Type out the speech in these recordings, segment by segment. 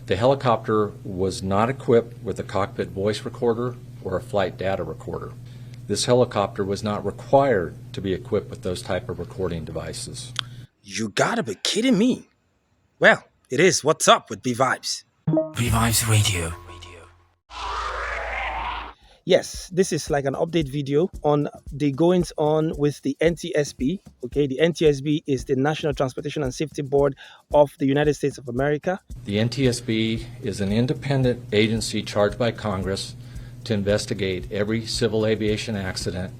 The helicopter was not equipped with a cockpit voice recorder or a flight data recorder. This helicopter was not required to be equipped with those type of recording devices. You gotta be kidding me. Well, it is What's Up with B-Vibes. B-Vibes Radio. Yes, this is like an update video on the goings on with the NTSB. Okay, the NTSB is the National Transportation and Safety Board of the United States of America. The NTSB is an independent agency charged by Congress to investigate every civil aviation accident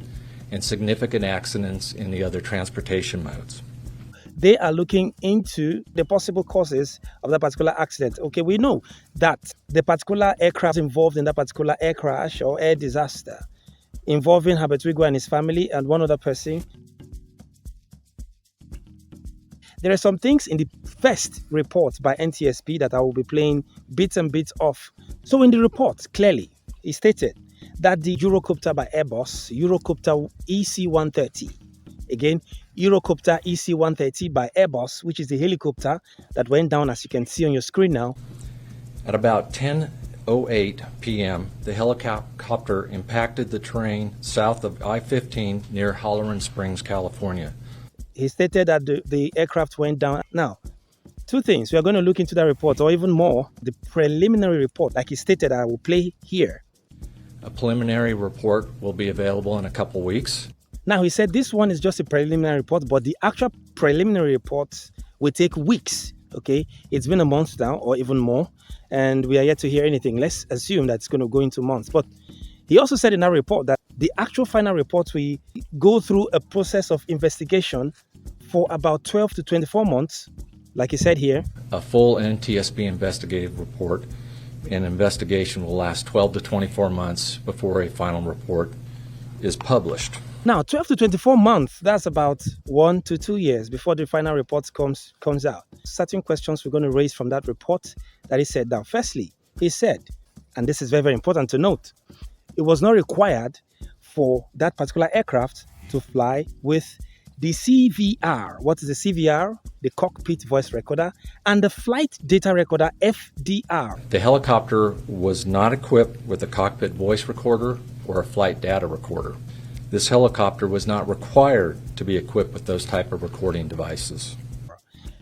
and significant accidents in the other transportation modes. They are looking into the possible causes of that particular accident. Okay, we know that the particular aircraft involved in that particular air crash or air disaster involving Herbert Wigwe and his family and one other person. There are some things in the first report by NTSB that I will be playing bits and bits of. So in the report, clearly, it stated that the Eurocopter by Airbus, Eurocopter EC-130, again, Eurocopter EC-130 by Airbus, which is the helicopter that went down, as you can see on your screen now. At about 10:08 p.m., the helicopter impacted the terrain south of I-15 near Halloran Springs, California. He stated that the aircraft went down. Now, two things. We are going to look into that report, or even more, the preliminary report, like he stated, I will play here. A preliminary report will be available in a couple weeks. Now, he said this one is just a preliminary report, but the actual preliminary report will take weeks, okay? It's been a month now, or even more, and we are yet to hear anything. Let's assume that it's going to go into months. But he also said in that report that the actual final report will go through a process of investigation for about 12 to 24 months, like he said here. A full NTSB investigative report and investigation will last 12 to 24 months before a final report is published. Now, 12 to 24 months, that's about 1 to 2 years before the final report comes out. Certain questions we're going to raise from that report that he said. Now, firstly, he said, and this is very, very important to note, it was not required for that particular aircraft to fly with the CVR. What is the CVR? The cockpit voice recorder, and the flight data recorder, FDR. The helicopter was not equipped with a cockpit voice recorder or a flight data recorder. This helicopter was not required to be equipped with those type of recording devices.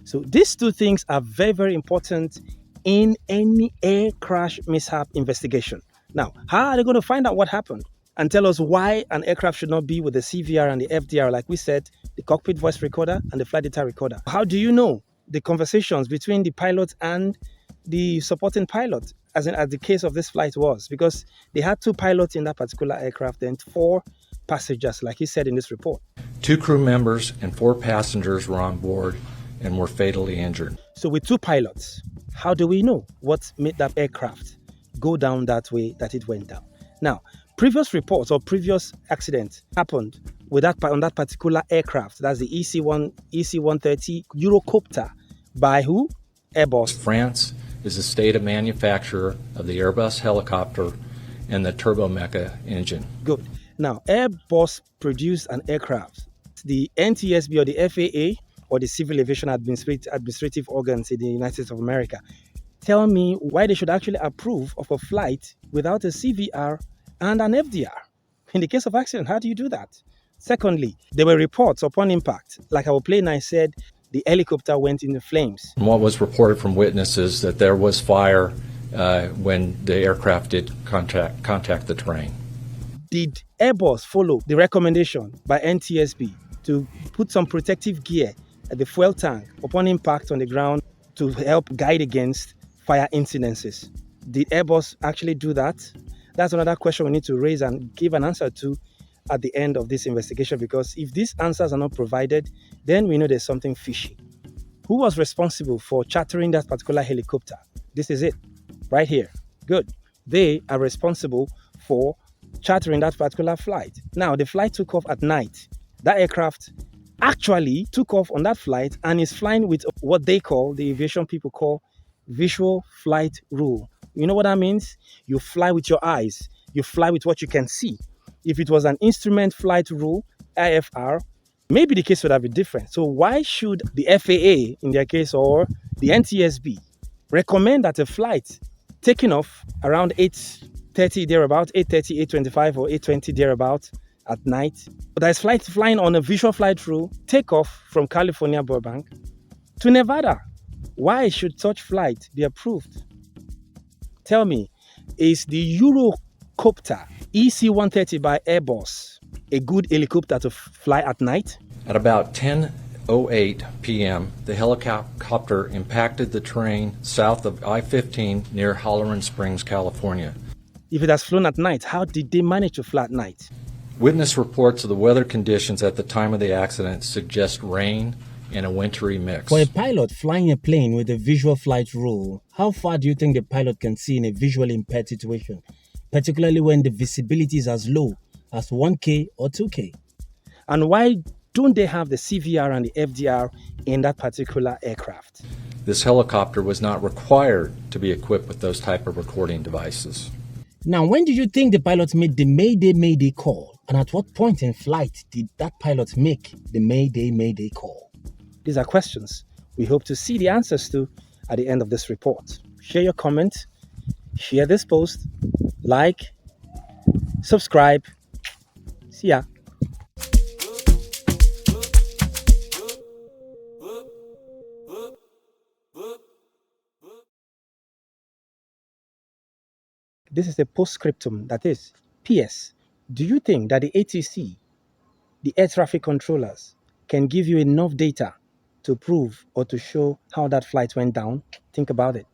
So these two things are very, very important in any air crash mishap investigation. Now, how are they going to find out what happened and tell us why an aircraft should not be with the CVR and the FDR, like we said, the cockpit voice recorder and the flight data recorder? How do you know the conversations between the pilot and the supporting pilot, as the case of this flight was? Because they had two pilots in that particular aircraft and 4 passengers, like he said in this report. 2 crew members and 4 passengers were on board and were fatally injured. So with 2 pilots, how do we know what made that aircraft go down that way that it went down? Now, previous reports or previous accidents happened with on that particular aircraft. That's the EC-130 Eurocopter by who? Airbus. France is the state of manufacturer of the Airbus helicopter and the turbomecha engine. Good. Now, Airbus produced an aircraft. The NTSB or the FAA or the Civil Aviation Administrative Organs in the United States of America tell me why they should actually approve of a flight without a CVR and an FDR. In the case of accident, how do you do that? Secondly, there were reports upon impact. Like I will play and I said, the helicopter went into flames. And what was reported from witnesses that there was fire when the aircraft did contact the terrain. Did Airbus follow the recommendation by NTSB to put some protective gear at the fuel tank upon impact on the ground to help guide against fire incidences? Did Airbus actually do that? That's another question we need to raise and give an answer to at the end of this investigation, because if these answers are not provided, then we know there's something fishy. Who was responsible for chartering that particular helicopter? This is it, right here. Good. They are responsible for chartering that particular flight. Now, the flight took off at night. That aircraft actually took off on that flight and is flying with what they call, the aviation people call, visual flight rule. You know what that means? You fly with your eyes. You fly with what you can see. If it was an instrument flight rule, IFR, maybe the case would have been different. So why should the FAA, in their case, or the NTSB, recommend that a flight taking off around 8:30 thereabout, 8:30, 8:25 or 8:20 thereabout at night. But there's flight flying on a visual flight rule, take off from California Burbank to Nevada. Why should such flight be approved? Tell me, is the Eurocopter EC-130 by Airbus a good helicopter to fly at night? At about 10:08 p.m., the helicopter impacted the terrain south of I-15 near Halloran Springs, California. If it has flown at night, how did they manage to fly at night? Witness reports of the weather conditions at the time of the accident suggest rain and a wintry mix. For a pilot flying a plane with a visual flight rule, how far do you think the pilot can see in a visually impaired situation, particularly when the visibility is as low as 1K or 2K? And why don't they have the CVR and the FDR in that particular aircraft? This helicopter was not required to be equipped with those type of recording devices. Now, when did you think the pilot made the Mayday call? And at what point in flight did that pilot make the Mayday call? These are questions we hope to see the answers to at the end of this report. Share your comment, share this post, like, subscribe. See ya. This is a postscriptum, that is, PS. Do you think that the ATC, the air traffic controllers, can give you enough data to prove or to show how that flight went down? Think about it.